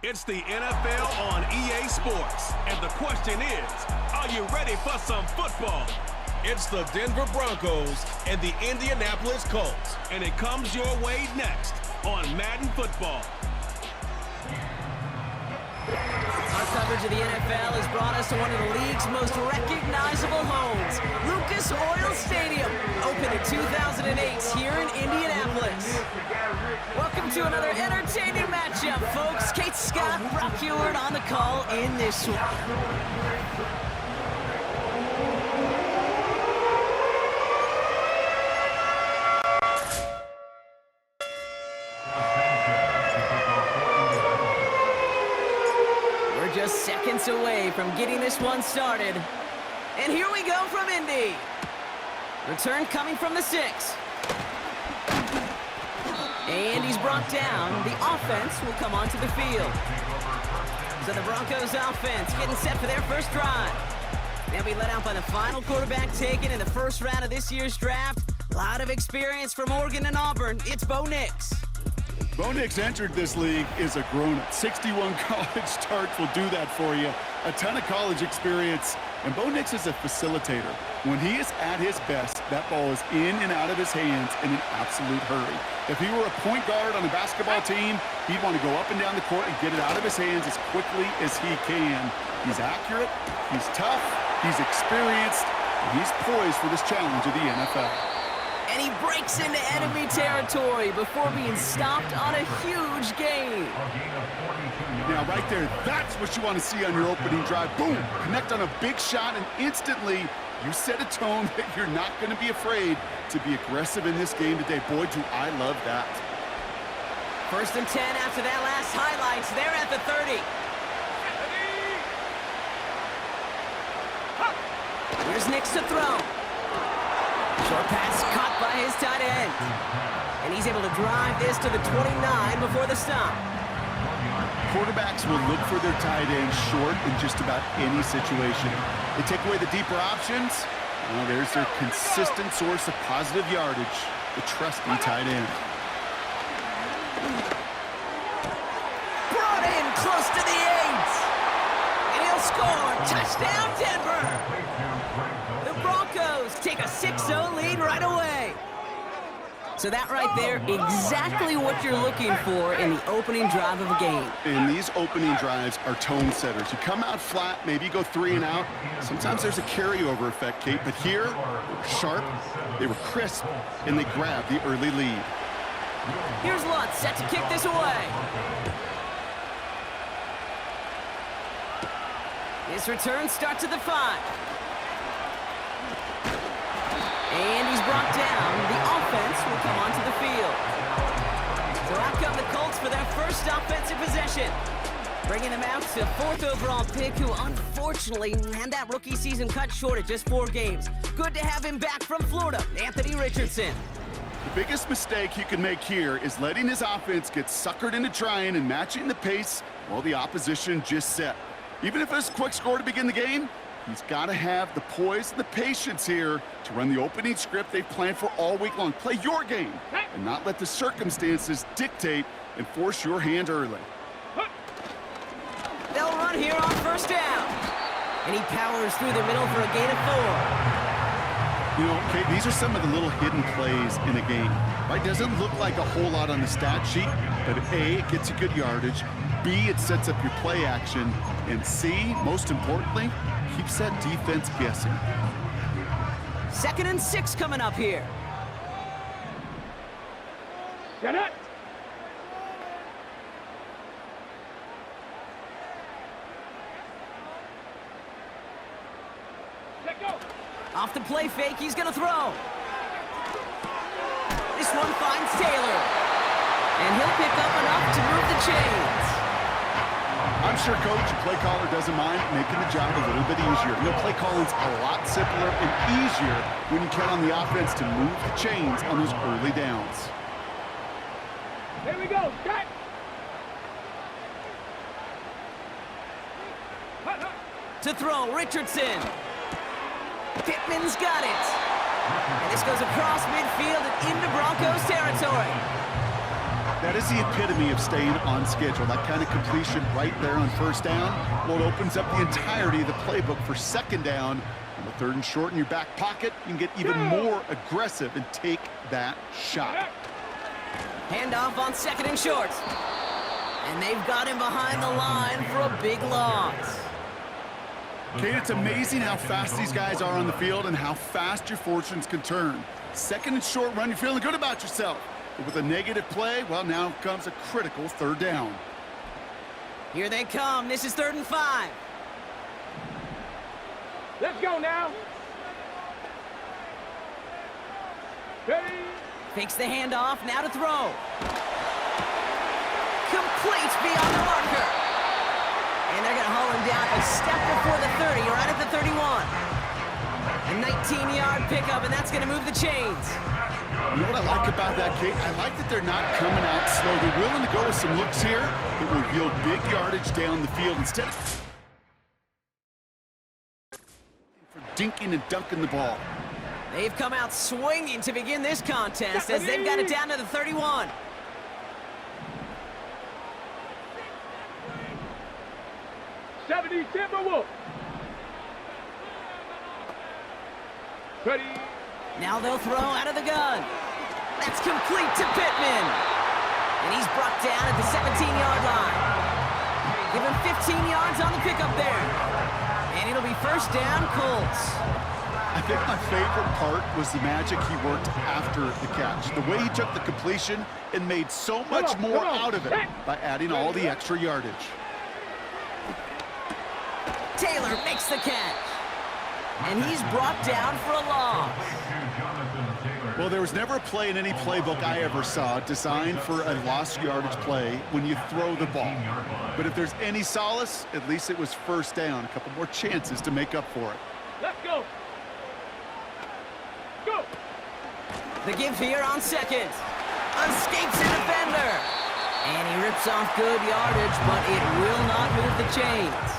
It's the NFL on EA Sports, and the question is, are you ready for some football? It's the Denver Broncos and the Indianapolis Colts, and it comes your way next on Madden Football. Our coverage of the NFL has brought us to one of the league's most recognizable homes, Lucas Oil Stadium, opened in 2008 here in Indianapolis. Welcome to another entertaining matchup, folks. Kate Scott, Brock Heward on the call in this one. Just seconds away from getting this one started. And here we go from Indy. Return coming from the 6. And he's brought down. The offense will come onto the field. So the Broncos offense getting set for their first drive. They'll be let out by the final quarterback taken in the first round of this year's draft. A lot of experience from Oregon and Auburn. It's Bo Nix. Bo Nix entered this league as a grown-up. 61 college starts will do that for you. A ton of college experience. And Bo Nix is a facilitator. When he is at his best, that ball is in and out of his hands in an absolute hurry. If he were a point guard on a basketball team, he'd want to go up and down the court and get it out of his hands as quickly as he can. He's accurate, he's tough, he's experienced, and he's poised for this challenge of the NFL. And he breaks into enemy territory before being stopped on a huge gain. Now, right there, that's what you want to see on your opening drive. Boom! Connect on a big shot, and instantly you set a tone that you're not going to be afraid to be aggressive in this game today. Boy, do I love that. 1st and 10 after that last highlights. They're at the 30. Here's Nix to throw. Short pass caught by his tight end. And he's able to drive this to the 29 before the stop. Quarterbacks will look for their tight end short in just about any situation. They take away the deeper options. Well, there's their consistent source of positive yardage, the trusty tight end. Brought in close to the 8. And he'll score. Touchdown, Denver. The Broncos take a 6-0 lead right away. So that right there, exactly what you're looking for in the opening drive of a game. And these opening drives are tone setters. You come out flat, maybe you go 3 and out. Sometimes there's a carryover effect, Kate, but here, they were sharp, they were crisp, and they grabbed the early lead. Here's Lutz set to kick this away. His return starts at the 5. And he's brought down. The offense will come onto the field. So out come the Colts for their first offensive possession. Bringing them out to 4th overall pick, who unfortunately had that rookie season cut short at just 4 games. Good to have him back from Florida, Anthony Richardson. The biggest mistake you can make here is letting his offense get suckered into trying and matching the pace while the opposition just set. Even if it's a quick score to begin the game, he's got to have the poise and the patience here to run the opening script they've planned for all week long. Play your game and not let the circumstances dictate and force your hand early. They'll run here on 1st down. And he powers through the middle for a gain of 4. You know, Kate, these are some of the little hidden plays in a game. Right? Doesn't look like a whole lot on the stat sheet, but A, it gets you good yardage. B, it sets up your play action. And C, most importantly, keeps that defense guessing. 2nd and 6 coming up here. Get it! Let go! Off the play fake, he's going to throw. This one finds Taylor. And he'll pick up enough to move the chains. I'm sure coach and play caller doesn't mind making the job a little bit easier. You know, play calling's a lot simpler and easier when you count on the offense to move the chains on those early downs. Here we go, cut! To throw, Richardson. Pittman's got it. And this goes across midfield and into Broncos territory. That is the epitome of staying on schedule. That kind of completion right there on first down, well, it opens up the entirety of the playbook for second down. On the third and short in your back pocket, you can get even more aggressive and take that shot. Handoff on second and short. And they've got him behind the line for a big loss. Kate, it's amazing how fast these guys are on the field and how fast your fortunes can turn. Second and short run, you're feeling good about yourself. But with a negative play, well, now comes a critical third down. Here they come. This is 3rd and 5. Let's go now. Ready? Fakes the handoff. Now to throw. Complete beyond the marker. And they're going to haul him down a step before the 30, right at the 31. A 19-yard pickup, and that's going to move the chains. You know what I like about that, Kate? I like that they're not coming out slow. They're willing to go with some looks here that will yield big yardage down the field instead of for dinking and dunking the ball. They've come out swinging to begin this contest as they've got it down to the 31. Timberwolves. Ready? Now they'll throw out of the gun. That's complete to Pittman. And he's brought down at the 17-yard line. Give him 15 yards on the pickup there. And it'll be first down, Colts. I think my favorite part was the magic he worked after the catch. The way he took the completion and made so much more out of it by adding all the extra yardage. Taylor makes the catch. And he's brought down for a loss. Well, there was never a play in any playbook I ever saw designed for a lost yardage play when you throw the ball. But if there's any solace, at least it was first down. A couple more chances to make up for it. Let's go. Go. The give here on second. Escapes a defender. And he rips off good yardage, but it will not move the chains.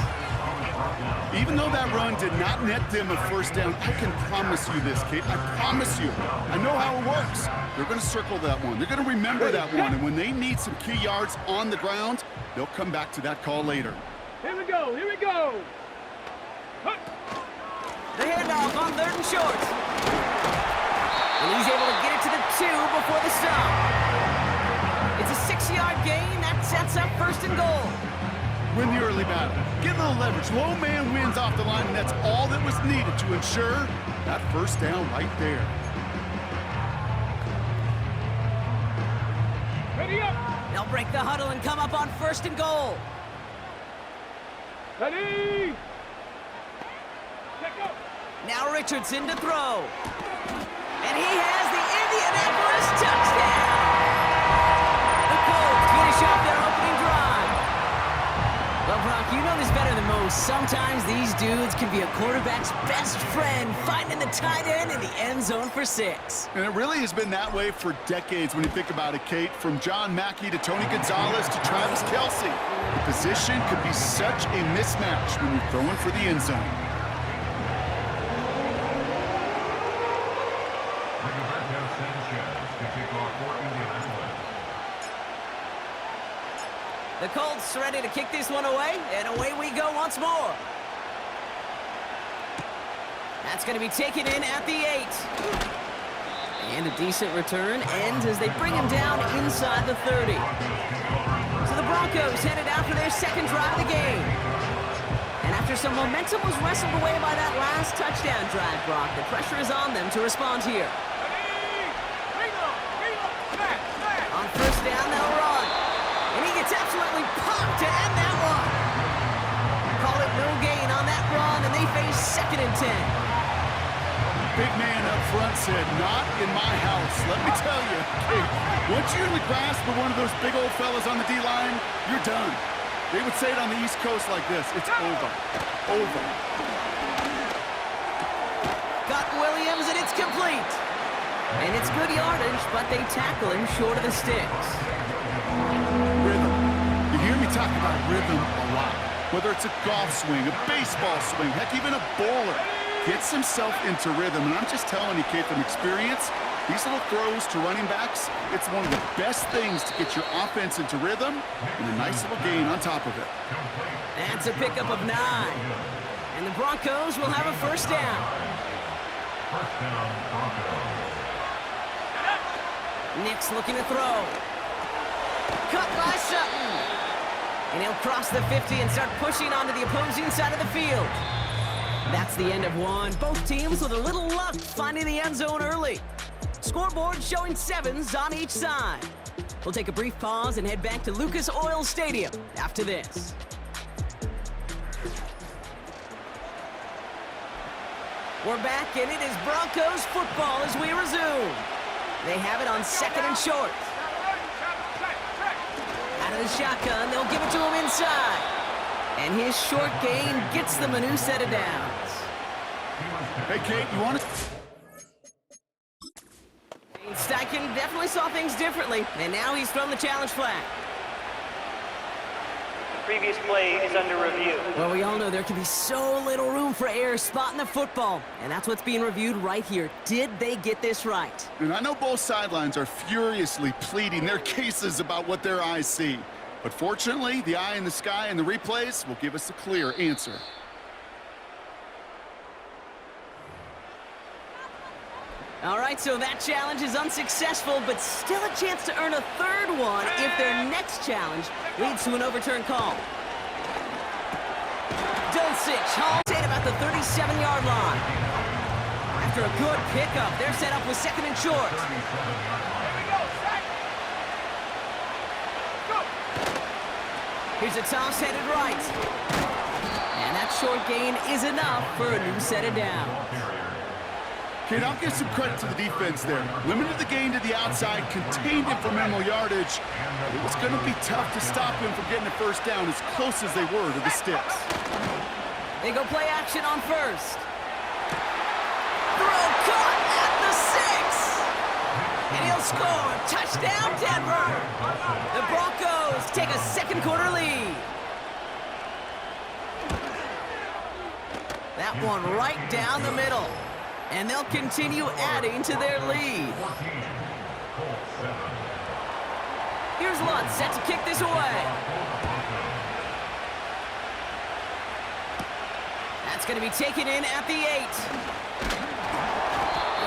Even though that run did not net them a first down, I can promise you this, Kate. I promise you. I know how it works. They're going to circle that one. They're going to remember that one. And when they need some key yards on the ground, they'll come back to that call later. Here we go. Here we go. The handoff on 3rd and short. And he's able to get it to the 2 before the stop. It's a 6-yard gain. That sets up 1st and goal. Win the early battle. Get a little leverage. Low man wins off the line, and that's all that was needed to ensure that first down right there. Ready up. They'll break the huddle and come up on 1st and goal. Ready. Check up. Now Richardson to throw. And he has the Indianapolis touchdown. The Colts finish off their opening drive. Well, Brock, you know this better than most. Sometimes these dudes can be a quarterback's best friend, finding the tight end in the end zone for 6. And it really has been that way for decades when you think about it, Kate. From John Mackey to Tony Gonzalez to Travis Kelce. The position could be such a mismatch when you're throwing for the end zone. The Colts ready to kick this one away, and away we go once more. That's going to be taken in at the 8. And a decent return ends as they bring him down inside the 30. So the Broncos headed out for their 2nd drive of the game. And after some momentum was wrestled away by that last touchdown drive, Brock, the pressure is on them to respond here. On 1st down, they'll run. And he gets absolutely popped to end that one. Call it no gain on that run, and they face 2nd and 10. Big man up front said, not in my house. Let me tell you, Kate, once you're in the grasp of one of those big old fellas on the D-line, you're done. They would say it on the East Coast like this, it's over. Over. Got Williams, and it's complete. And it's good yardage, but they tackle him short of the sticks. Rhythm. You hear me talk about rhythm a lot. Whether it's a golf swing, a baseball swing, heck, even a bowler gets himself into rhythm. And I'm just telling you, Kate, from experience, These little throws to running backs, it's one of the best things to get your offense into rhythm and a nice little gain on top of it. That's a pickup of 9. And the Broncos will have a first down. First down, Broncos. Nick's looking to throw. Cut by Sutton. And he'll cross the 50 and start pushing onto the opposing side of the field. That's the end of one. Both teams with a little luck finding the end zone early. Scoreboard showing 7s on each side. We'll take a brief pause and head back to Lucas Oil Stadium after this. We're back, and it is Broncos football as we resume. They have it on 2nd and short. Out of the shotgun, they'll give it to him inside. And his short gain gets them a new set of downs. Hey, Kate, you want to... Steichen definitely saw things differently, and now he's thrown the challenge flag. Previous play is under review. Well, we all know there can be so little room for error spotting the football, and that's what's being reviewed right here. Did they get this right? And I know both sidelines are furiously pleading their cases about what their eyes see. But fortunately, the eye in the sky and the replays will give us a clear answer. All right, so that challenge is unsuccessful, but still a chance to earn a 3rd one if their next challenge leads to an overturned call. Dulcich hauls in about the 37-yard line. After a good pickup, they're set up with 2nd and short. Here's a toss headed right. And that short gain is enough for a new set of downs. Kate, I'll give some credit to the defense there. Limited the gain to the outside, contained it for minimal yardage. It was going to be tough to stop him from getting a first down as close as they were to the sticks. They go play action on 1st. Throw caught at the 6. And he'll score. Touchdown, Denver. The Broncos take a 2nd quarter lead. That one right down the middle. And they'll continue adding to their lead. Here's Lutz set to kick this away. That's going to be taken in at the 8.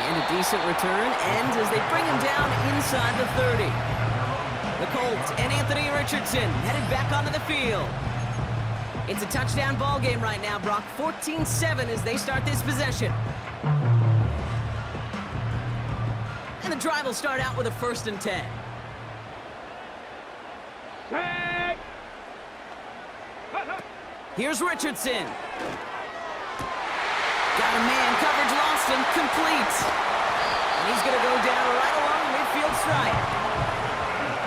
And a decent return ends as they bring him down inside the 30. The Colts and Anthony Richardson headed back onto the field. It's a touchdown ball game right now, Brock. 14-7 as they start this possession. And the drive will start out with a 1st and 10. Here's Richardson. Got a man, coverage lost him, complete. And he's going to go down right along the midfield stripe.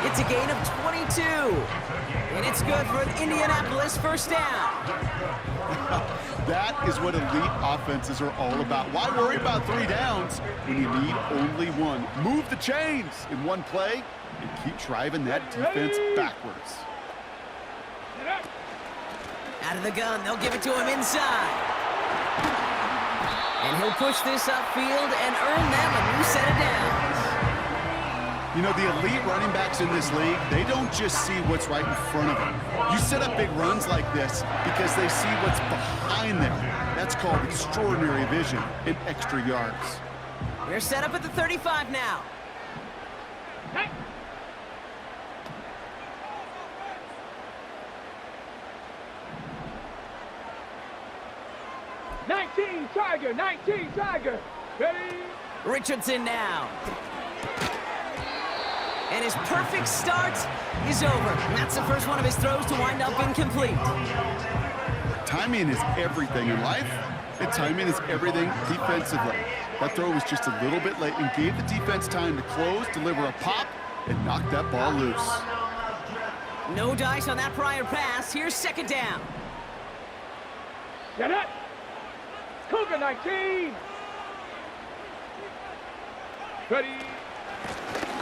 It's a gain of 22. And it's good for an Indianapolis first down. That is what elite offenses are all about. Why worry about 3 downs when you need only 1? Move the chains in one play and keep driving that defense backwards. Out of the gun, they'll give it to him inside. And he'll push this upfield and earn them a new set of downs. You know, the elite running backs in this league, they don't just see what's right in front of them. You set up big runs like this because they see what's behind them. That's called extraordinary vision and extra yards. They're set up at the 35 now. Hey. 19 Tiger, 19 Tiger. Ready? Richardson now. And his perfect start is over. And that's the first one of his throws to wind up incomplete. Timing is everything in life, and timing is everything defensively. That throw was just a little bit late and gave the defense time to close, deliver a pop, and knock that ball loose. No dice on that prior pass. Here's 2nd down. Get it. Cougar 19. Ready?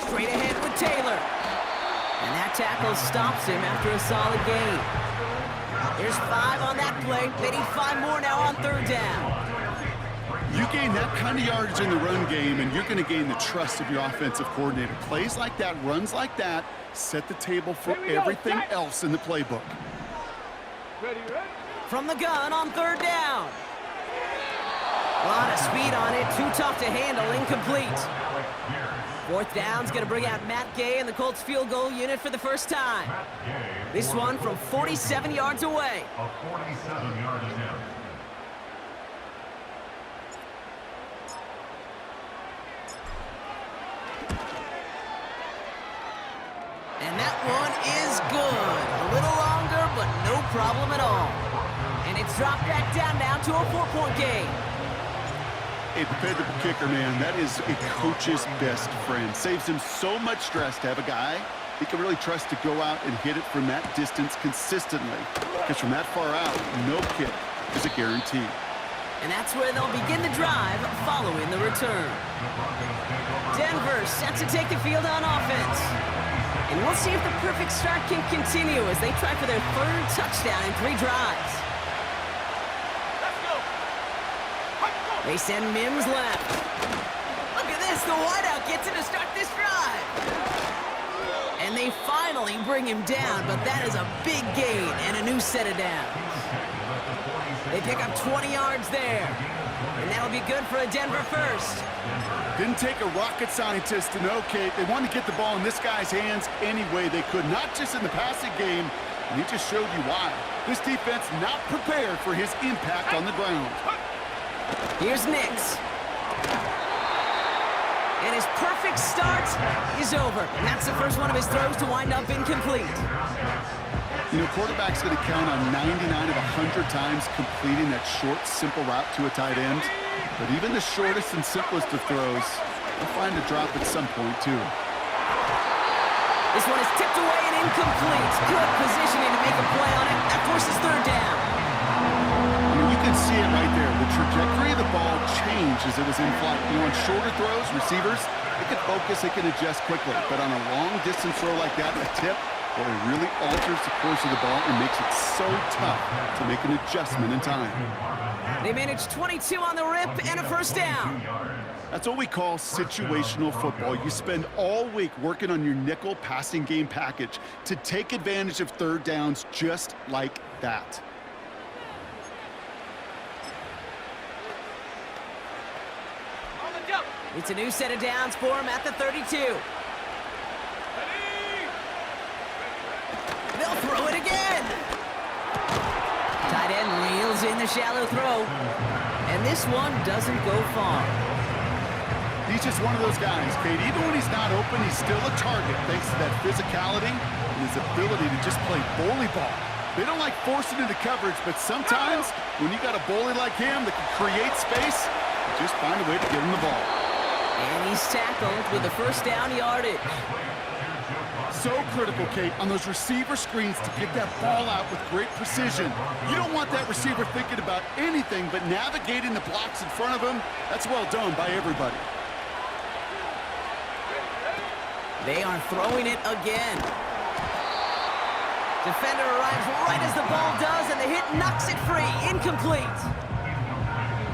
Straight ahead with Taylor. And that tackle stops him after a solid gain. There's 5 on that play. They need 5 more now on 3rd down. You gain that kind of yardage in the run game, and you're going to gain the trust of your offensive coordinator. Plays like that, runs like that, set the table for everything else in the playbook. Ready? From the gun on 3rd down. A lot of speed on it, too tough to handle, incomplete. 4th down's going to bring out Matt Gay and the Colts field goal unit for the first time. This one from 47 yards away. A 47-yard attempt. And that one is good. A little longer, but no problem at all. And it's dropped back down now to a 4-point game. A dependable kicker, man, that is a coach's best friend. Saves him so much stress to have a guy he can really trust to go out and hit it from that distance consistently. Because from that far out, no kick is a guarantee. And that's where they'll begin the drive following the return. Denver set to take the field on offense. And we'll see if the perfect start can continue as they try for their 3rd touchdown in 3 drives. They send Mims left. Look at this, the wideout gets it to start this drive. And they finally bring him down, but that is a big gain and a new set of downs. They pick up 20 yards there. And that'll be good for a Denver first. Didn't take a rocket scientist to know, Kate. They wanted to get the ball in this guy's hands any way they could, not just in the passing game, and he just showed you why. This defense not prepared for his impact on the ground. Here's Nix. And his perfect start is over. And that's the first one of his throws to wind up incomplete. You know, quarterback's going to count on 99 of 100 times completing that short, simple route to a tight end. But even the shortest and simplest of throws will find a drop at some point, too. This one is tipped away and incomplete. Good positioning to make a play on it. That forces 3rd down. You can see it right there. The trajectory of the ball changed as it was in flight. You know, on shorter throws, receivers, they can focus, they can adjust quickly. But on a long-distance throw like that, a tip, well, it really alters the course of the ball and makes it so tough to make an adjustment in time. They managed 22 on the rip and a 1st down. That's what we call situational football. You spend all week working on your nickel passing game package to take advantage of 3rd downs just like that. It's a new set of downs for him at the 32. They'll throw it again. Tight end reels in the shallow throw. And this one doesn't go far. He's just one of those guys, Kate. Even when he's not open, he's still a target thanks to that physicality and his ability to just play bully ball. They don't like forcing into coverage, but sometimes when you got a bully like him that can create space, you just find a way to get him the ball. And he's tackled with the 1st down yardage. So critical, Kate, on those receiver screens to get that ball out with great precision. You don't want that receiver thinking about anything but navigating the blocks in front of him. That's well done by everybody. They are throwing it again. Defender arrives right as the ball does, and the hit knocks it free. Incomplete.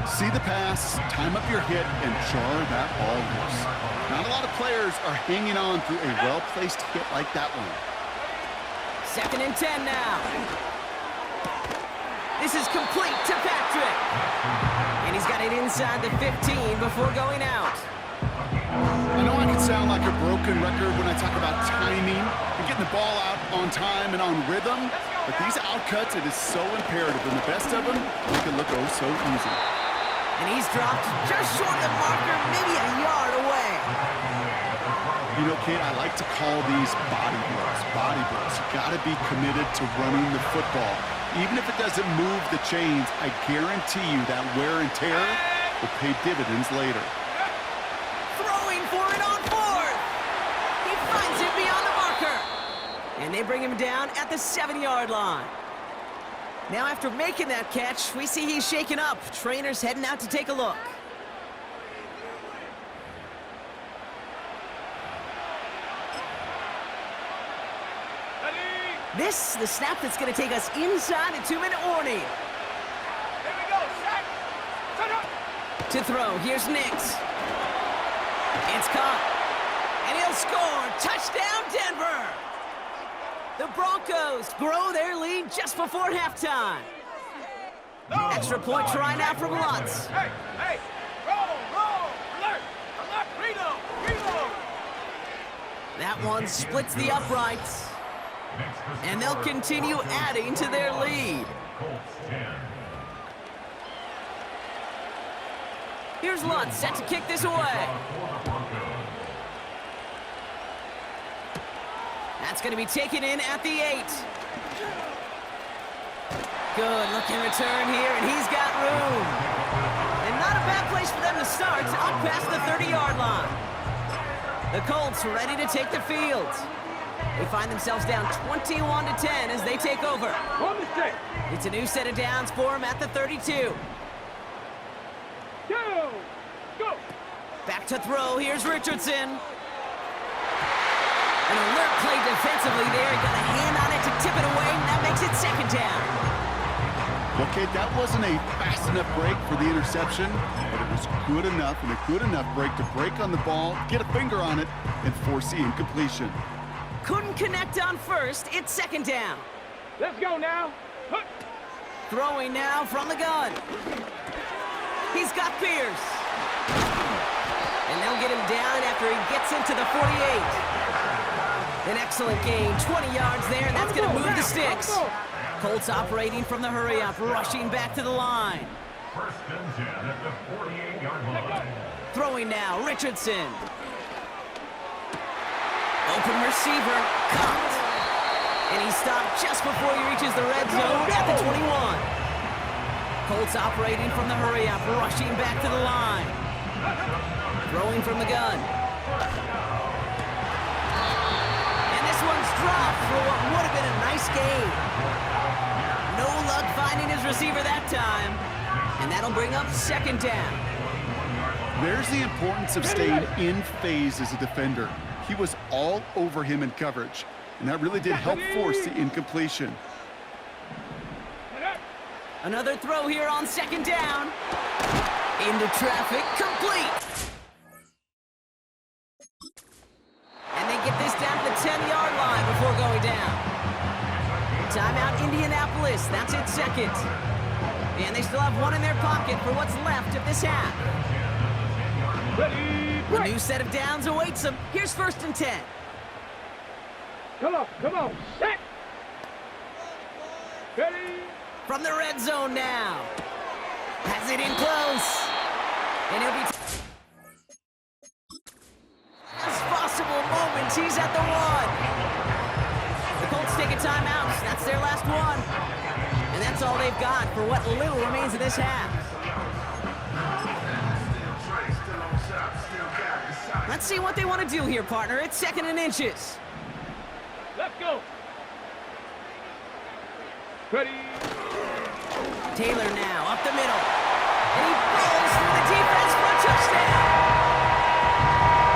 See the pass, time up your hit, and jar that ball loose. Not a lot of players are hanging on through a well-placed hit like that one. 2nd and 10 now. This is complete to Patrick. And he's got it inside the 15 before going out. I know I can sound like a broken record when I talk about timing and getting the ball out on time and on rhythm, but these outcuts, it is so imperative. And the best of them, they can look oh so easy. And he's dropped just short of the marker, maybe a yard away. You know, Kate, I like to call these body blows. Body blows. You got to be committed to running the football. Even if it doesn't move the chains, I guarantee you that wear and tear will pay dividends later. Throwing for it on 4th. He finds it beyond the marker. And they bring him down at the 7-yard line. Now after making that catch, we see he's shaken up. Trainer's heading out to take a look. This, the snap that's going to take us inside the 2-minute warning. Here we go, set up. To throw, here's Nix. It's caught. And he'll score. Touchdown, Denver! The Broncos grow their lead just before halftime. Extra point try now from Lutz. Hey, hey, roll, alert, reload. That one splits the uprights. And they'll continue adding to their lead. Colts 10. Here's Lutz set to kick this away. That's going to be taken in at the 8. Good looking return here, and he's got room. And not a bad place for them to start, up past the 30-yard line. The Colts ready to take the field. They find themselves down 21-10 as they take over. One mistake. It's a new set of downs for them at the 32. Go. Back to throw, here's Richardson. An alert play defensively there. Got a hand on it to tip it away, and that makes it second down. Okay, that wasn't a fast enough break for the interception, but it was good enough and a good enough break to break on the ball, get a finger on it, and force the incompletion. Couldn't connect on first. It's second down. Let's go now. Hut. Throwing now from the gun. He's got Pierce. And they'll get him down after he gets into the 48. An excellent gain, 20 yards there, and that's going to move the sticks. Colts operating from the hurry-up, rushing back to the line. First and 10 at the 48-yard line. Throwing now, Richardson. Open receiver, caught. And he stopped just before he reaches the red zone at the 21. Colts operating from the hurry-up, rushing back to the line. Throwing from the gun. And this one's dropped for what would have been a nice gain. No luck finding his receiver that time. And that'll bring up second down. There's the importance of staying in phase as a defender. He was all over him in coverage, and that really did help force the incompletion. Another throw here on second down. Into traffic, complete. And they get this down to the 10-yard line before going down. Timeout, Indianapolis. That's its second. And they still have one in their pocket for what's left of this half. A new set of downs awaits them. Here's first and 10. Come on, set. Ready. From the red zone now. Has it in close. And he'll be... Last possible moments, he's at the 1. The Colts take a timeout. That's their last one. And that's all they've got for what little remains of this half. Let's see what they want to do here, partner. It's second and inches. Let's go. Ready. Taylor now, up the middle. And he rolls through the defense for a touchdown.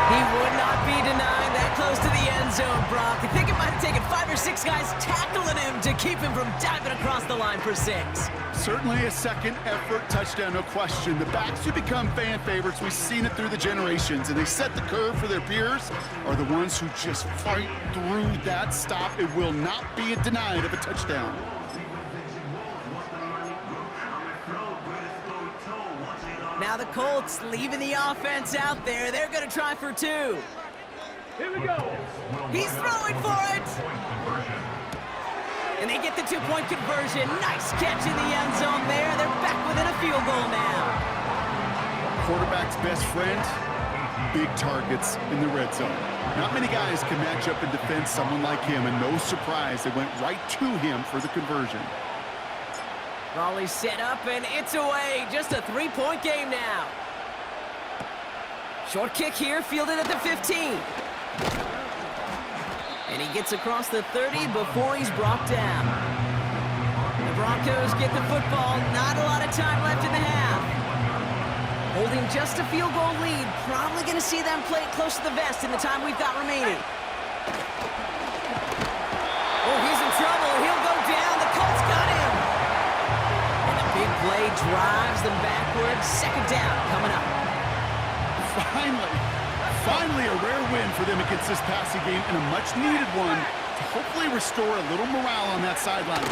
He would not be denied that close to the end zone, Brock. I think it might have taken 5 or 6 guys tackling him to keep him from diving across the line for 6. Certainly a second effort touchdown, no question. The backs who become fan favorites, we've seen it through the generations, and they set the curve for their peers, are the ones who just fight through that stop. It will not be denied of a touchdown. Now the Colts leaving the offense out there. They're going to try for 2. Here we go. He's throwing for it. And they get the 2-point conversion. Nice catch in the end zone there. They're back within a field goal now. Quarterback's best friend, big targets in the red zone. Not many guys can match up and defend someone like him, and no surprise, they went right to him for the conversion. Raleigh's set up, and it's away. Just a 3-point game now. Short kick here, fielded at the 15. And he gets across the 30 before he's brought down. The Broncos get the football. Not a lot of time left in the half. Holding just a field goal lead. Probably going to see them play it close to the vest in the time we've got remaining. Oh, he's in trouble. He'll go down. The Colts got him. And the big play drives them back backwards. Second down coming up. Finally a rare win for them against this passing game, and a much-needed one to hopefully restore a little morale on that sidelines.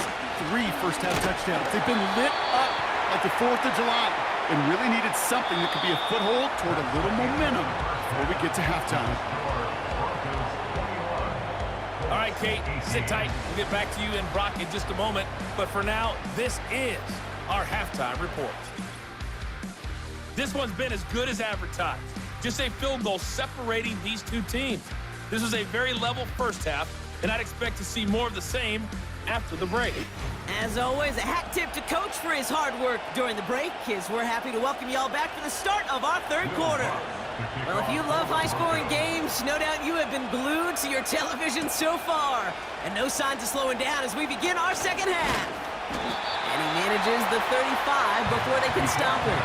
3 first-half touchdowns. They've been lit up like the 4th of July and really needed something that could be a foothold toward a little momentum before we get to halftime. All right, Kate, sit tight. We'll get back to you and Brock in just a moment. But for now, this is our halftime report. This one's been as good as advertised. Just a field goal separating these two teams. This was a very level first half, and I'd expect to see more of the same after the break. As always, a hat tip to Coach for his hard work during the break, as we're happy to welcome you all back for the start of our third quarter. Well, if you love high-scoring games, no doubt you have been glued to your television so far. And no signs of slowing down as we begin our second half. And he manages the 35 before they can stop him.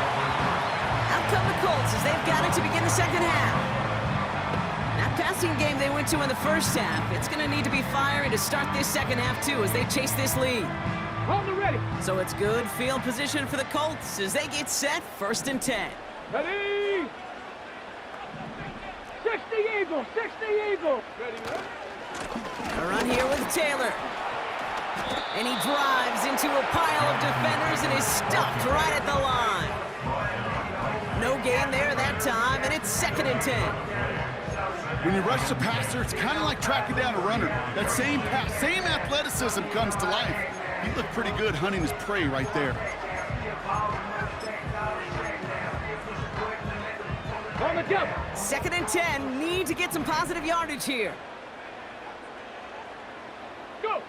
Out come the Colts as they've got it to begin the second half. That passing game they went to in the first half, it's going to need to be fiery to start this second half, too, as they chase this lead. Hold it ready. So it's good field position for the Colts as they get set, 1st and 10. Ready. 60 Eagles, 60 Eagles. Ready, A run here with Taylor. And he drives into a pile of defenders and is stuffed right at the line. No gain there that time, and it's 2nd and 10. When you rush the passer, it's kind of like tracking down a runner. That same pass, same athleticism comes to life. He looked pretty good hunting his prey right there. On the jump. 2nd and 10, need to get some positive yardage here. Go.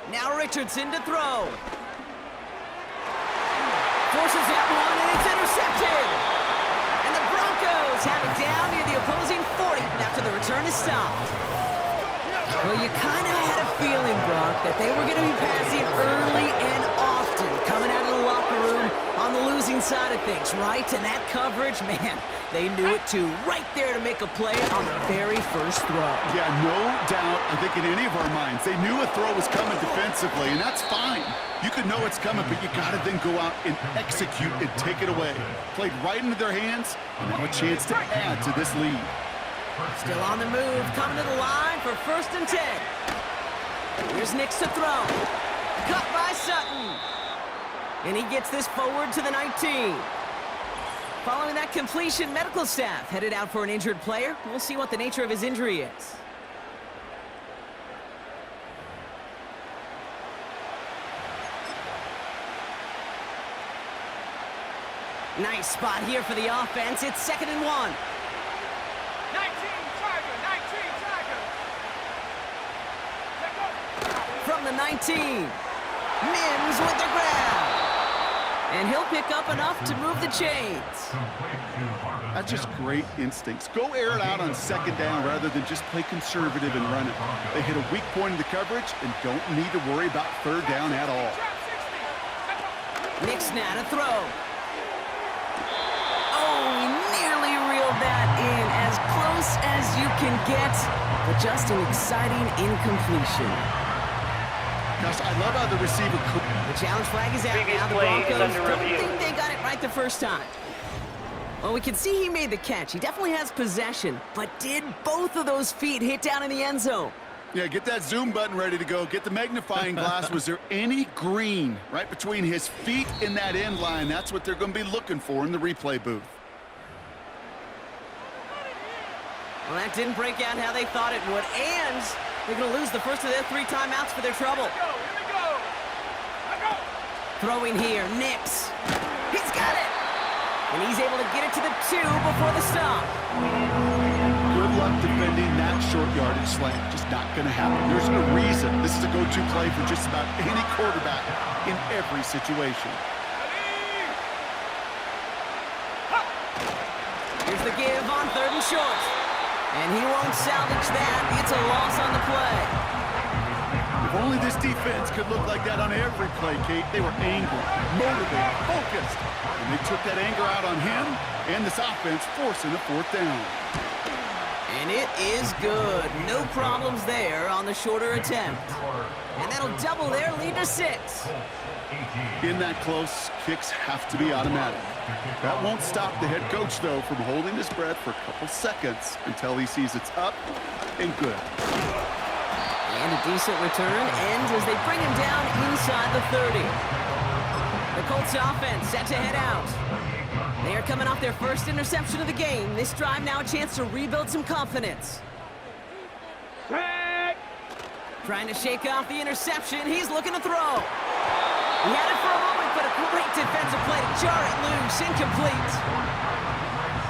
Now Richardson to throw. Forces that one, and it's intercepted. And the Broncos have it down near the opposing 40 after the return is stopped. Well, you kind of had a feeling, Brock, that they were going to be passing early and often, coming out of the locker room on the losing side of things, right? And that coverage, man, they knew it too. Right there to make a play on the very first throw. Yeah, no doubt, I think in any of our minds, they knew a throw was coming defensively, and that's fine. You could know it's coming, but you got to then go out and execute and take it away. Played right into their hands, and now a chance to add to this lead. Still on the move, coming to the line for 1st and 10. Here's Nix to throw. Cut by Sutton. And he gets this forward to the 19. Following that completion, medical staff headed out for an injured player. We'll see what the nature of his injury is. Nice spot here for the offense. It's 2nd and 1. 19 Tiger, 19 Tiger. From the 19. Mims with the grab. And he'll pick up enough to move the chains. That's just great instincts. Go air it out on 2nd down rather than just play conservative and run it. They hit a weak point in the coverage and don't need to worry about 3rd down at all. Nix now to throw. Oh, he nearly reeled that in, as close as you can get, but just an exciting incompletion. Gosh, I love how the receiver... The challenge flag is out Previous now. The play is Broncos under don't review. think they got it right the first time. Well, we can see he made the catch. He definitely has possession, but did both of those feet hit down in the end zone? Yeah, get that zoom button ready to go. Get the magnifying glass. Was there any green right between his feet and that end line? That's what they're going to be looking for in the replay booth. Well, that didn't break out how they thought it would, and they're going to lose the first of their 3 timeouts for their trouble. Here we go. Let go. Throwing here, Nix. He's got it! And he's able to get it to the 2 before the stop. Good luck defending that short yardage slant. Just not going to happen. There's no reason. This is a go-to play for just about any quarterback in every situation. Here's the give on 3rd and short. And he won't salvage that. It's a loss on the play. If only this defense could look like that on every play, Kate. They were angry, motivated, focused. And they took that anger out on him and this offense, forcing a 4th down. And it is good. No problems there on the shorter attempt. And that'll double their lead to 6. In that close, kicks have to be automatic. That won't stop the head coach, though, from holding his breath for a couple seconds until he sees it's up and good. And a decent return ends as they bring him down inside the 30. The Colts offense set to head out. They are coming off their first interception of the game. This drive now a chance to rebuild some confidence. Trying to shake off the interception. He's looking to throw. He had it for a moment, but a great defensive play to jar it loose. Incomplete.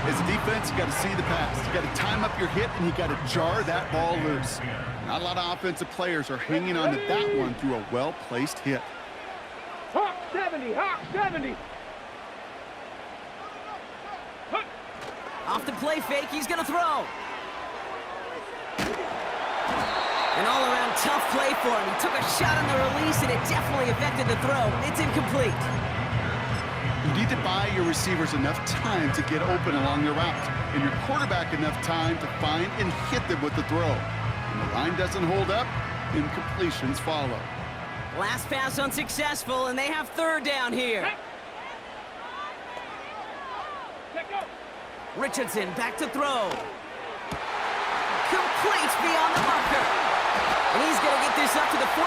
As a defense, you got to see the pass. You got to time up your hit, and you got to jar that ball loose. Not a lot of offensive players are hanging on to that one through a well-placed hit. Hawk 70, Hawk 70. Off the play fake, he's going to throw. An all-around tough play for him. He took a shot on the release, and it definitely affected the throw. It's incomplete. You need to buy your receivers enough time to get open along the route, and your quarterback enough time to find and hit them with the throw. When the line doesn't hold up, incompletions follow. Last pass unsuccessful, and they have third down here. Richardson back to throw. Complete beyond the marker. And he's going to get this up to the 45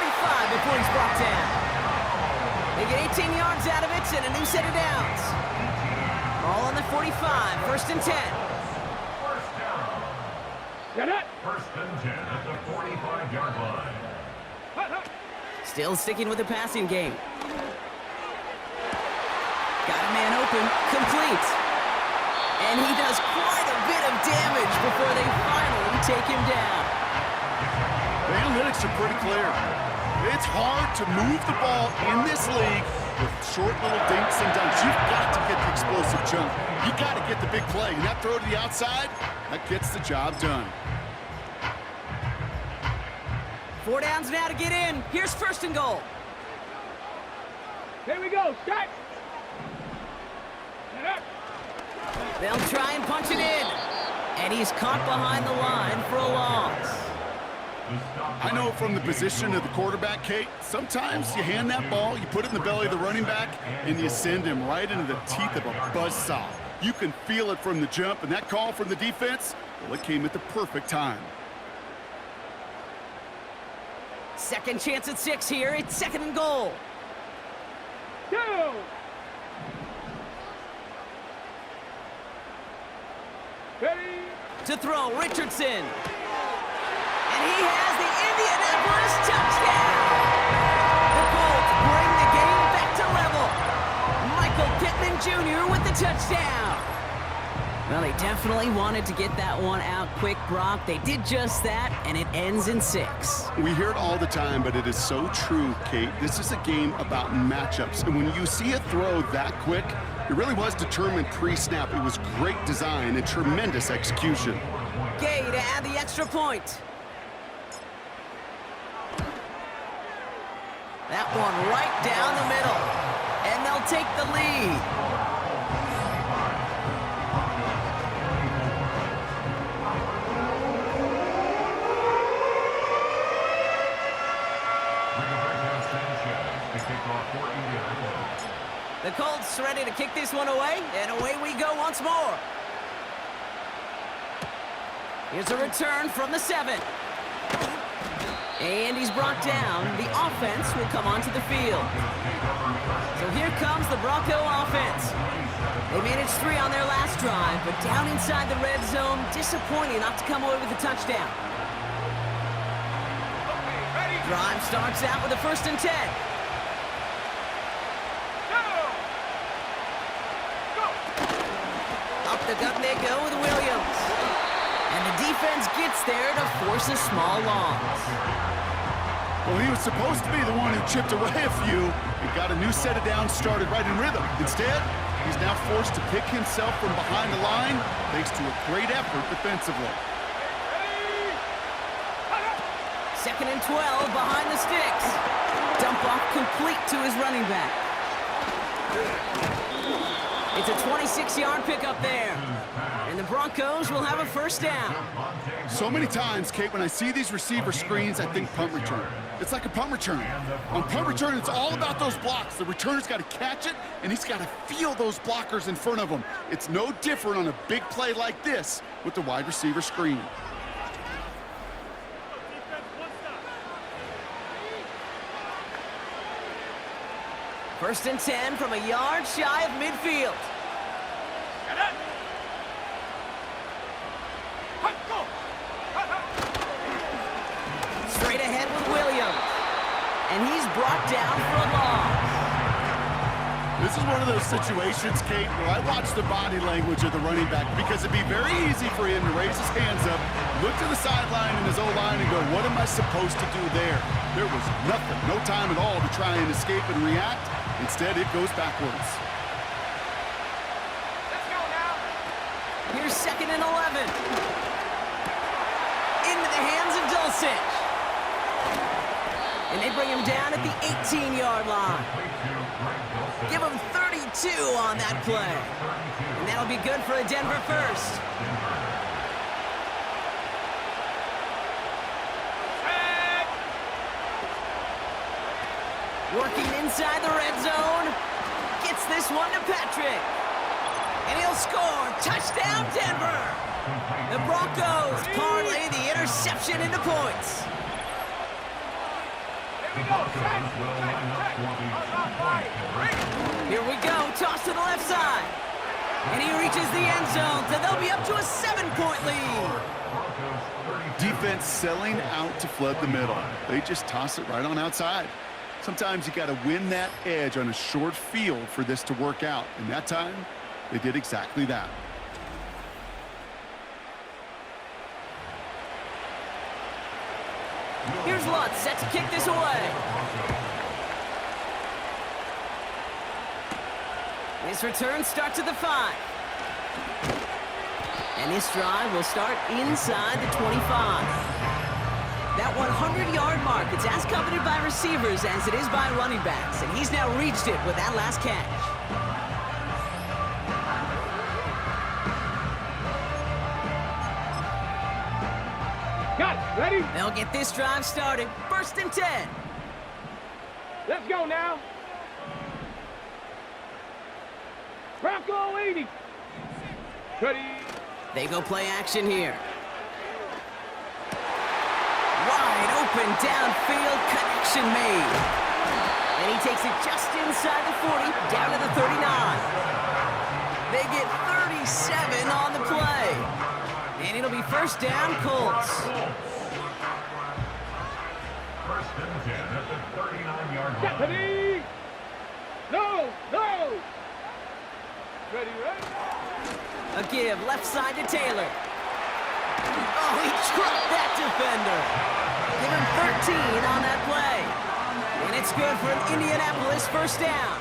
before he's brought down. They get 18 yards out of it and a new set of downs. All on the 45, first and 10. First down. Get it. First and 10 at the 45-yard line. Still sticking with the passing game. Got a man open, complete. And he does quite a bit of damage before they finally take him down. The analytics are pretty clear. It's hard to move the ball in this league with short little dinks and dunks. You've got to get the explosive jump. You got to get the big play. And that throw to the outside, that gets the job done. 4 downs now to get in. Here's first and goal. Here we go. Start. Get up. They'll try and punch it in. And he's caught behind the line for a loss. I know from the position of the quarterback, Kate, sometimes you hand that ball, you put it in the belly of the running back, and you send him right into the teeth of a buzzsaw. You can feel it from the jump, and that call from the defense, well, it came at the perfect time. Second chance at 6 here. It's second and goal. Go. Ready. To throw, Richardson. And he has the Indianapolis touchdown. The Colts bring the game back to level. Michael Pittman Jr. with the touchdown. Well, they definitely wanted to get that one out quick, Brock. They did just that, and it ends in 6. We hear it all the time, but it is so true, Kate. This is a game about matchups, and when you see a throw that quick, it really was determined pre-snap. It was great design and tremendous execution. Gay to add the extra point. That one right down the middle, and they'll take the lead. The Colts ready to kick this one away, and away we go once more. Here's a return from the 7. And he's brought down. The offense will come onto the field. So here comes the Bronco offense. They managed 3 on their last drive, but down inside the red zone, disappointing not to come away with a touchdown. Drive starts out with a first and 10. Up the gut they go with Williams. And the defense gets there to force a small loss. Well, he was supposed to be the one who chipped away a few and got a new set of downs started right in rhythm. Instead, he's now forced to pick himself from behind the line thanks to a great effort defensively. Second and 12 behind the sticks. Dump off complete to his running back. It's a 26-yard pickup there. And And the Broncos will have a first down. So many times, Kate, when I see these receiver screens, I think punt return. It's like a punt return. On punt return, it's all about those blocks. The returner's got to catch it, and he's got to feel those blockers in front of him. It's no different on a big play like this with the wide receiver screen. First and 10 from a yard shy of midfield. Straight ahead with Williams. And he's brought down for a loss. This is one of those situations, Kate, where I watch the body language of the running back because it'd be very easy for him to raise his hands up, look to the sideline in his O-line and go, what am I supposed to do there? There was nothing, no time at all to try and escape and react. Instead, it goes backwards. Let's go now. Here's 2nd and 11. Into the hands of Dulcich. And they bring him down at the 18-yard line. Give him 32 on that play. And that'll be good for a Denver first. Working inside the red zone. Gets this one to Patrick. And he'll score. Touchdown, Denver. The Broncos parlay the interception into points. Here we go. Toss to the left side. And he reaches the end zone, so they'll be up to a 7-point lead. Defense selling out to flood the middle. They just toss it right on outside. Sometimes you got to win that edge on a short field for this to work out. And that time, they did exactly that. Here's Lutz, set to kick this away. This return starts at the 5. And this drive will start inside the 25. That 100-yard mark, it's as coveted by receivers as it is by running backs, and he's now reached it with that last catch. Got it. Ready? They'll get this drive started. 1st and 10. Let's go now. Bronco 80. Ready. They go play action here. Wide open downfield, connection made. And he takes it just inside the 40, down to the 39. They get 37 on the play. And it'll be first down, Colts. First and 10 at the 39-yard line. Ready. No. Ready. A give left side to Taylor. Oh, he trucked that defender. Give him 13 on that play. And it's good for an Indianapolis first down.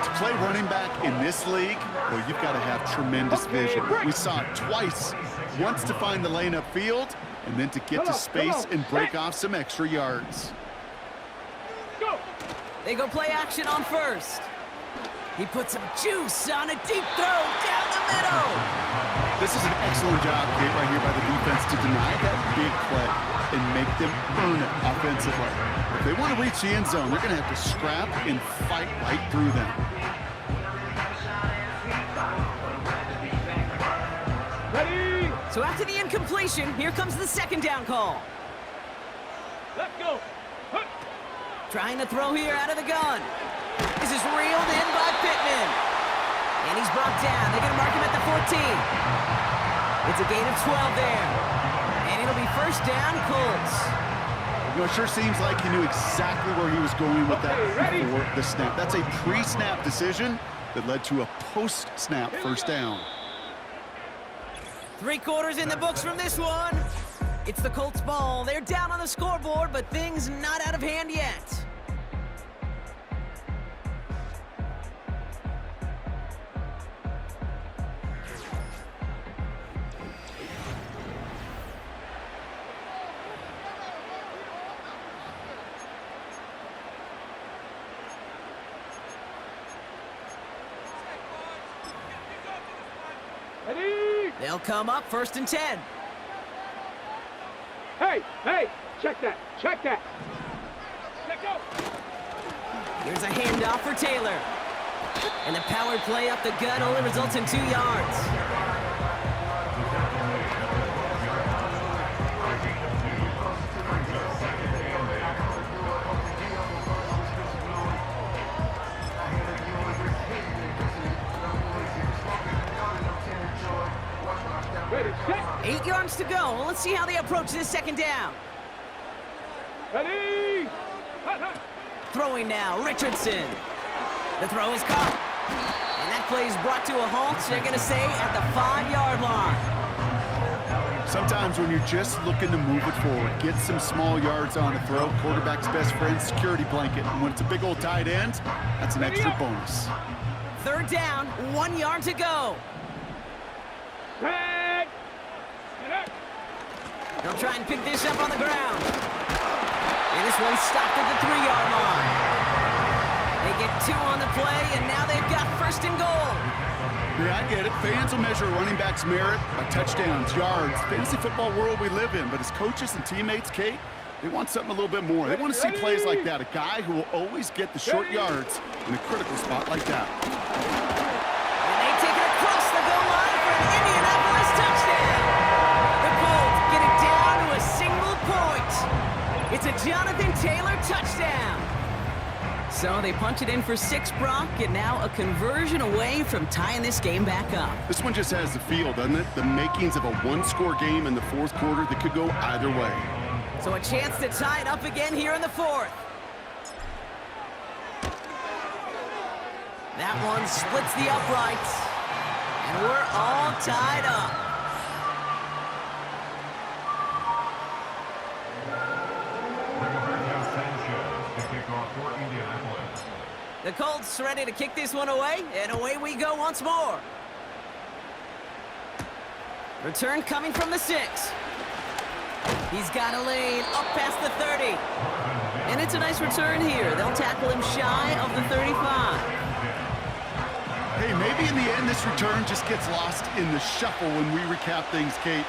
To play running back in this league, well, you've got to have tremendous vision. We saw it twice. Once to find the lane upfield, and then to get to space and break off some extra yards. Go. They go play action on first. He puts some juice on a deep throw down the middle. This is an excellent job, Kate, right here by the defense to deny that big play and make them earn it offensively. If they want to reach the end zone, they're going to have to scrap and fight right through them. Ready. So after the incompletion, here comes the 2nd down call. Let's go. Trying to throw here out of the gun. This is reeled in by Pittman. And he's brought down. They're going to mark him at the 14. It's a gain of 12 there. And it'll be first down, Colts. You know, it sure seems like he knew exactly where he was going with that before the snap. That's a pre-snap decision that led to a post-snap first down. 3 quarters in the books from this one. It's the Colts ball. They're down on the scoreboard, but things not out of hand yet. They'll come up 1st and 10. Hey, check that, check that. Let go. Here's a handoff for Taylor. And the power play up the gut only results in 2 yards. Ready, set. 8 yards to go. Well, let's see how they approach this 2nd down. Ready. Hut, hut. Throwing now, Richardson. The throw is caught. And that play is brought to a halt, they're going to say, at the 5-yard line. Sometimes when you're just looking to move it forward, get some small yards on a throw, quarterback's best friend, security blanket. And when it's a big old tight end, that's an extra bonus. 3rd down, 1 yard to go. Tag. Get up. They'll try and pick this up on the ground. And this one's stopped at the 3-yard line. They get 2 on the play, and now they've got 1st and goal. Yeah, I get it. Fans will measure a running back's merit by touchdowns, yards, fantasy football world we live in. But as coaches and teammates, Kate, they want something a little bit more. They want to see plays like that. A guy who will always get the short yards in a critical spot like that. And they take it across the goal line for an Indianapolis touchdown. The Colts get it down to a single point. It's a Jonathan Taylor touchdown. So they punch it in for 6, Brock, and now a conversion away from tying this game back up. This one just has the feel, doesn't it? The makings of a one-score game in the 4th quarter that could go either way. So a chance to tie it up again here in the 4th. That one splits the uprights, and we're all tied up. The Colts ready to kick this one away, and away we go once more. Return coming from the 6. He's got a lane up past the 30. And it's a nice return here. They'll tackle him shy of the 35. Hey, maybe in the end this return just gets lost in the shuffle when we recap things, Kate.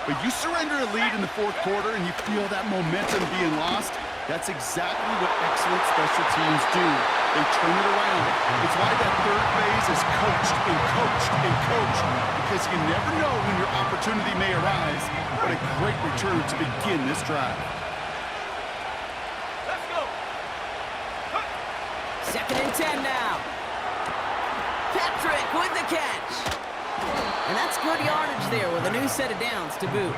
But you surrender a lead in the 4th quarter and you feel that momentum being lost. That's exactly what excellent special teams do. They turn it around. It's why that 3rd phase is coached and coached and coached, because you never know when your opportunity may arise. What a great return to begin this drive. Let's go. 2nd and 10 now. Patrick with the catch. And that's good yardage there with a new set of downs to boot.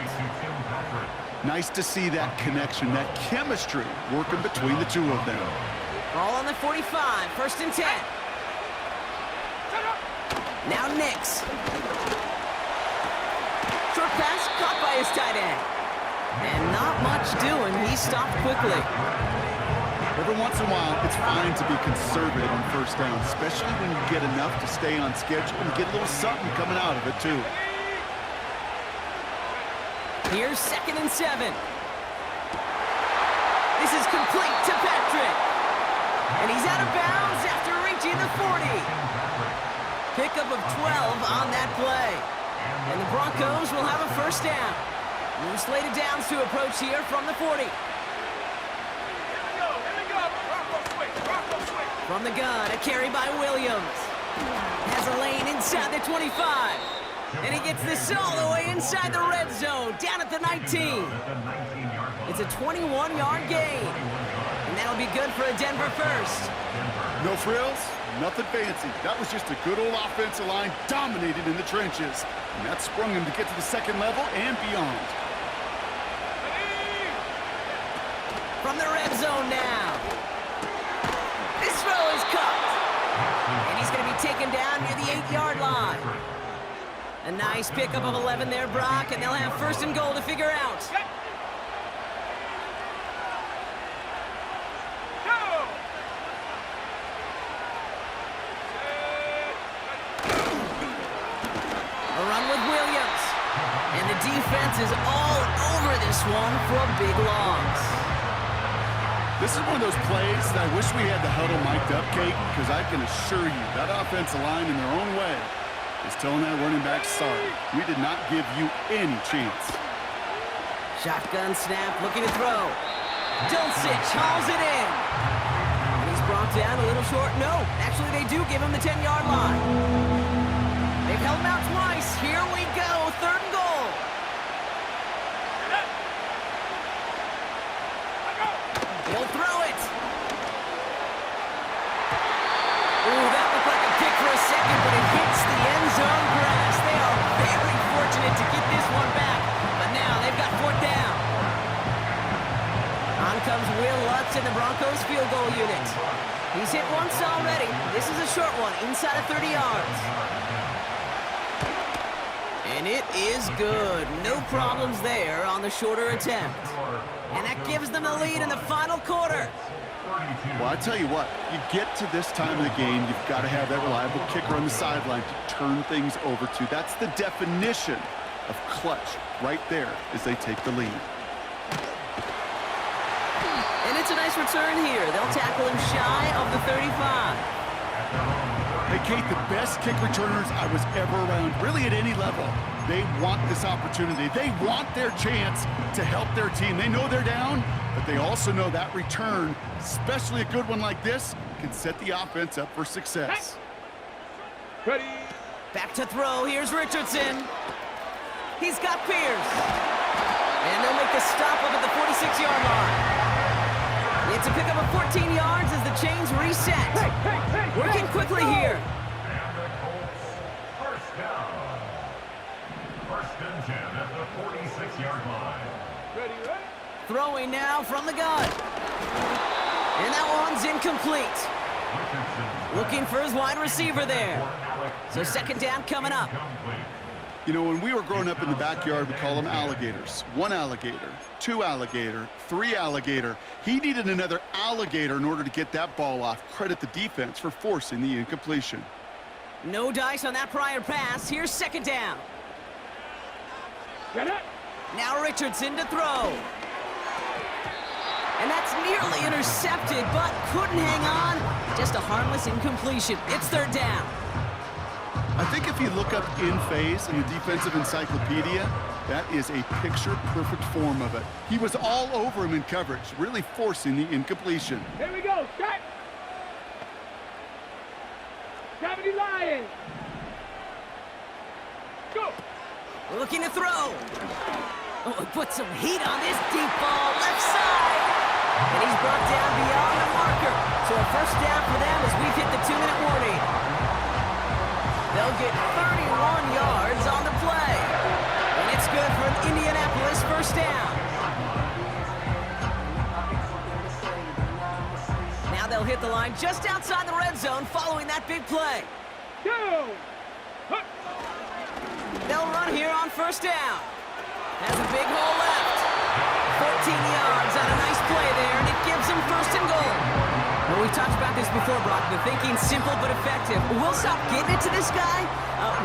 Nice to see that connection, that chemistry working between the 2 of them. Ball on the 45, 1st and 10. Now Nix. Short pass caught by his tight end. And not much doing. He stopped quickly. Every once in a while, it's fine to be conservative on 1st down, especially when you get enough to stay on schedule and get a little something coming out of it, too. Here's 2nd and 7. This is complete to Patrick. And he's out of bounds after reaching the 40. Pickup of 12 on that play. And the Broncos will have a 1st down. New slated downs to approach here from the 40. Here we go. Bronco switch. From the gun, a carry by Williams. Has a lane inside the 25. And he gets this all the way inside the red zone, down at the 19. It's a 21-yard gain. And that'll be good for a Denver 1st. No frills, nothing fancy. That was just a good old offensive line dominated in the trenches. And that sprung him to get to the 2nd level and beyond. From the red zone now. This throw is caught. And he's going to be taken down near the 8-yard line. A nice pickup of 11 there, Brock, and they'll have 1st and goal to figure out. A run with Williams. And the defense is all over this one for a big loss. This is one of those plays that I wish we had the huddle mic'd up, Kate, because I can assure you that offensive line in their own way is telling that running back, sorry, we did not give you any chance. Shotgun snap, looking to throw. Dulcich hauls it in. And he's brought down a little short. No, actually they do give him the 10-yard line. They've held him out twice. Here we go, 3rd and goal. He'll throw it. Ooh, that looked like a pick for a second, but it hits the end zone grass. They are very fortunate to get this one back, but now they've got 4th down. On comes Will Lutz in the Broncos field goal unit. He's hit once already. This is a short one, inside of 30 yards. And it is good. No problems there on the shorter attempt. And that gives them the lead in the final quarter. Well, I tell you what, you get to this time of the game, you've got to have that reliable kicker on the sideline to turn things over to. That's the definition of clutch right there as they take the lead. And it's a nice return here. They'll tackle him shy of the 35. Hey, Kate, the best kick returners I was ever around, really at any level, they want this opportunity. They want their chance to help their team. They know they're down, but they also know that return, especially a good one like this, can set the offense up for success. Ready. Back to throw. Here's Richardson. He's got Pierce. And they'll make the stop up at the 46-yard line. It's a pickup of 14 yards as the chains reset. Working quickly here. And the Colts, 1st down. 1st and 10 at the 46-yard line. Ready. Throwing now from the gun. And that one's incomplete. Looking for his wide receiver there. So 2nd down coming up. You know, when we were growing up in the backyard, we call them alligators. 1 alligator, 2 alligator, 3 alligator. He needed another alligator in order to get that ball off. Credit the defense for forcing the incompletion. No dice on that prior pass. Here's 2nd down. Get it. Now Richardson to throw. And that's nearly intercepted, but couldn't hang on. Just a harmless incompletion. It's 3rd down. I think if you look up in phase in the defensive encyclopedia, that is a picture-perfect form of it. He was all over him in coverage, really forcing the incompletion. Here we go. Start. 70 Lions. Go. Looking to throw. Oh, put some heat on this deep ball, left side. And he's brought down beyond the marker. So a 1st down for them as we've hit the 2-minute warning. They'll get 31 yards on the play. And it's good for an Indianapolis 1st down. Now they'll hit the line just outside the red zone following that big play. Go. They'll run here on 1st down. Has a big hole left. 14 yards on a nice play there, and it gives them 1st and goal. Well, we've talked about this before, Brock. The thinking's simple but effective. We'll stop getting it to this guy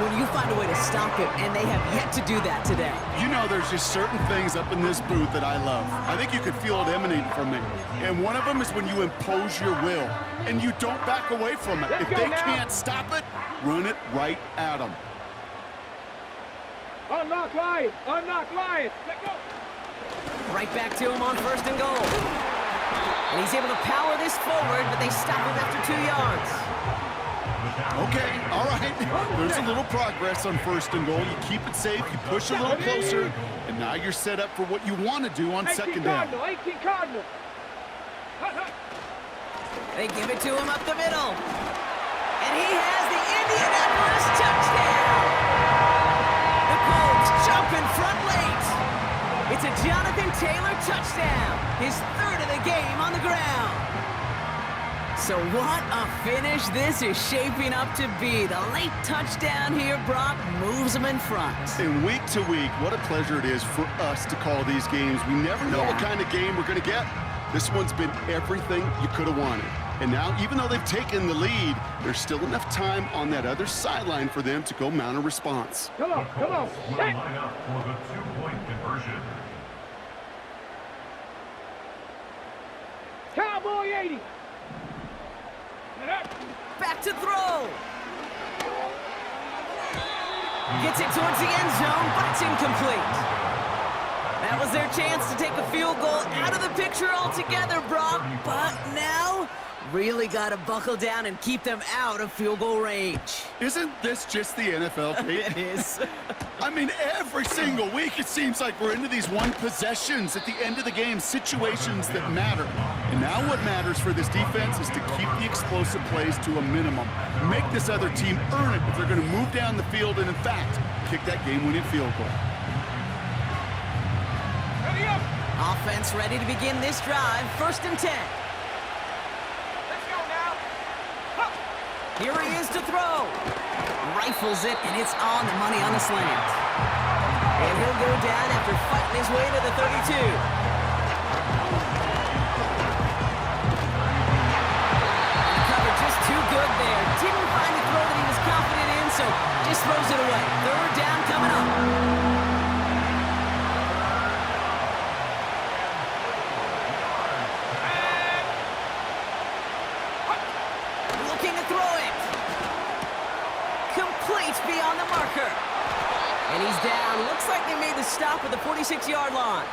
when you find a way to stop him, and they have yet to do that today. You know, there's just certain things up in this booth that I love. I think you could feel it emanating from me. And one of them is when you impose your will, and you don't back away from it. If they can't stop it, run it right at them. Unlock Lions. Unlock Lions. Let go. Right back to him on 1st and goal. And he's able to power this forward, but they stop him after 2 yards. Okay, all right. There's a little progress on 1st and goal. You keep it safe, you push a little closer, and now you're set up for what you want to do on 2nd down. 18 Cardinal. They give it to him up the middle. And he has the Indianapolis touchdown. The Colts jump in front late. It's a Jonathan Taylor touchdown. His 3rd of the game on the ground. So what a finish this is shaping up to be. The late touchdown here, Brock, moves them in front. And week to week, what a pleasure it is for us to call these games. We never know what kind of game we're going to get. This one's been everything you could have wanted. And now, even though they've taken the lead, there's still enough time on that other sideline for them to go mount a response. Come on, come on. Will line up for the 2-point conversion. Cowboy 80. Back to throw. Gets it towards the end zone, but it's incomplete. That was their chance to take a field goal out of the picture altogether, Brock. But now, really got to buckle down and keep them out of field goal range. Isn't this just the NFL, Pete? It is. I mean, every single week it seems like we're into these one possessions at the end of the game, situations that matter. And now what matters for this defense is to keep the explosive plays to a minimum. Make this other team earn it if they're going to move down the field and, in fact, kick that game-winning field goal. Ready up. Offense ready to begin this drive. 1st and 10. Let's go now. Here he is to throw. Rifles it, and it's on the money on the slant. And he'll go down after fighting his way to the 32. The cover just too good there. Didn't find the throw that he was confident in, so just throws it away. 3rd down coming up. Looking to throw it. Complete beyond the marker. And he's down. Looks like they made the stop at the 46-yard line.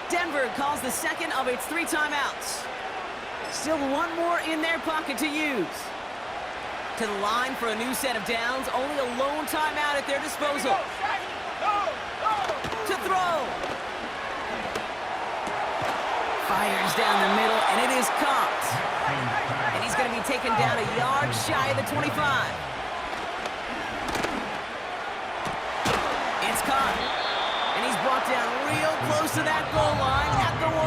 Denver calls the second of its 3 timeouts. Still one more in their pocket to use. To the line for a new set of downs. Only a lone timeout at their disposal. To throw. Fires down the middle, and it is caught. And he's going to be taken down a yard shy of the 25. It's caught. And he's brought down real close to that goal line at the 1.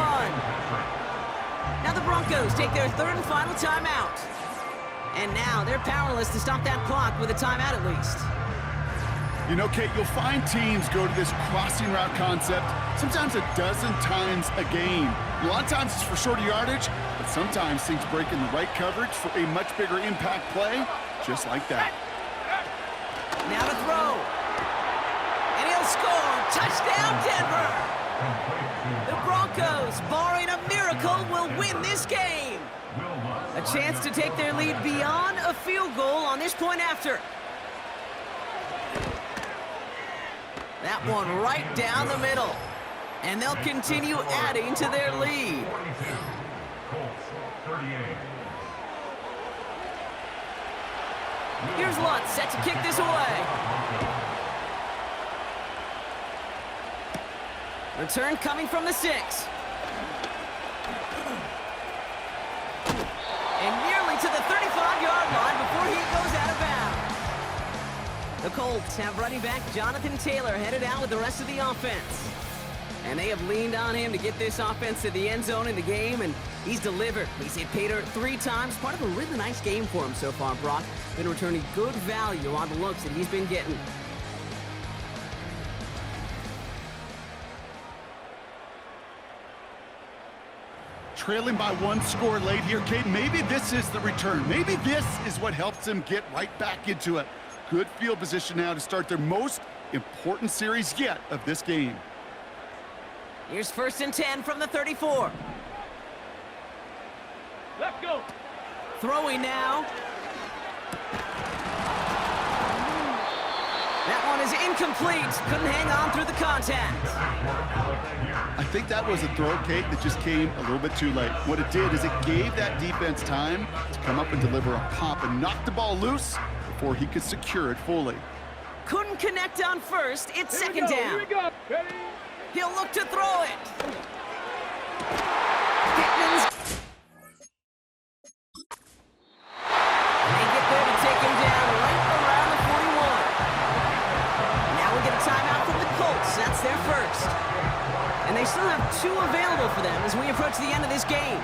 Now the Broncos take their 3rd and final timeout. And now they're powerless to stop that clock with a timeout at least. You know, Kate, you'll find teams go to this crossing route concept sometimes a dozen times a game. A lot of times it's for shorter yardage, but sometimes things break in the right coverage for a much bigger impact play, just like that. Now to throw. And he'll score. Touchdown, Denver. The Broncos, barring a miracle, will win this game. A chance to take their lead beyond a field goal on this point after. That one right down the middle. And they'll continue adding to their lead. Colts, 38. Here's Lutz set to kick this away. Return coming from the 6. And nearly to the 35-yard line before he goes out of bounds. The Colts have running back Jonathan Taylor headed out with the rest of the offense. And they have leaned on him to get this offense to the end zone in the game, and he's delivered. He's hit Pater 3 times. Part of a really nice game for him so far, Brock. Been returning good value on the looks that he's been getting. Trailing by 1 score late here, Kate. Maybe this is the return. Maybe this is what helps them get right back into it. Good field position now to start their most important series yet of this game. Here's 1st and 10 from the 34. Let's go. Throwing now. That one is incomplete. Couldn't hang on through the contact. I think that was a throw, Kate, that just came a little bit too late. What it did is it gave that defense time to come up and deliver a pop and knock the ball loose before he could secure it fully. Couldn't connect on first. It's Here we second go. down. Here we go. Ready? He'll look to throw it. Pittman's. And they get there to take him down right around the 41. Now we get a timeout from the Colts. That's their first. And they still have 2 available for them as we approach the end of this game.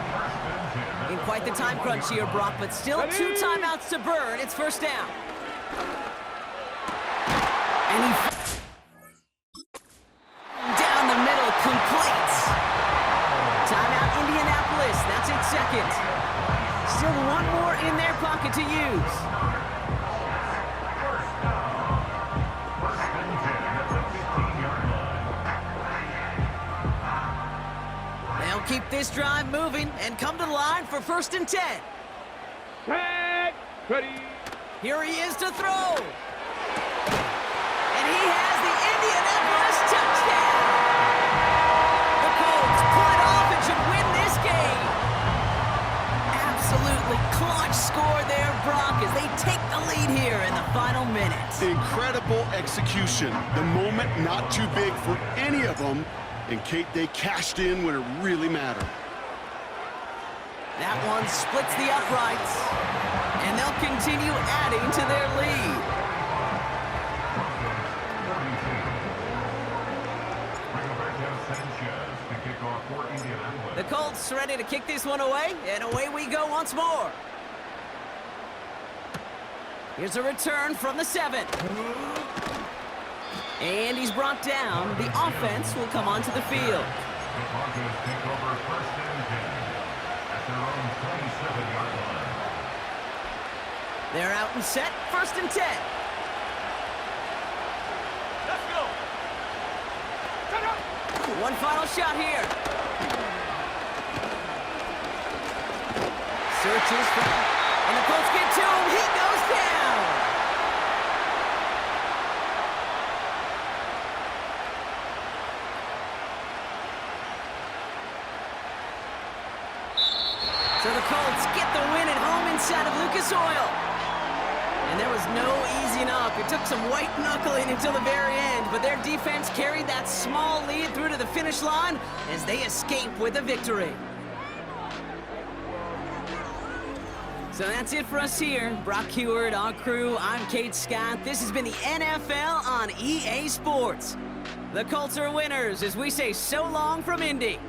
In quite the time crunch here, Brock, but still 2 timeouts to burn. It's 1st down. And he down the middle, complete. Timeout, Indianapolis. That's its 2nd. Still 1 more in their pocket to use. They'll keep this drive moving and come to the line for 1st and 10. Tag. Ready. Here he is to throw. has the Indianapolis touchdown. The Colts pull it off and should win this game. Absolutely clutch score there, Brock, as they take the lead here in the final minutes. Incredible execution. The moment not too big for any of them. And, Kate, they cashed in when it really mattered. That one splits the uprights, and they'll continue adding to their lead. The Colts ready to kick this one away, and away we go once more. Here's a return from the 7. And he's brought down. The offense will come onto the field. The Broncos take over first and 10 at their own 27-yard line. They're out and set, first and 10. Let's go. Set up. One final shot here. Searches for, and the Colts get to him. He goes down. So the Colts get the win at home inside of Lucas Oil. And there was no easing up. It took some white knuckling until the very end, but their defense carried that small lead through to the finish line as they escape with a victory. So that's it for us here. Brock Heward, our crew, I'm Kate Scott. This has been the NFL on EA Sports. The Colts are winners as we say so long from Indy.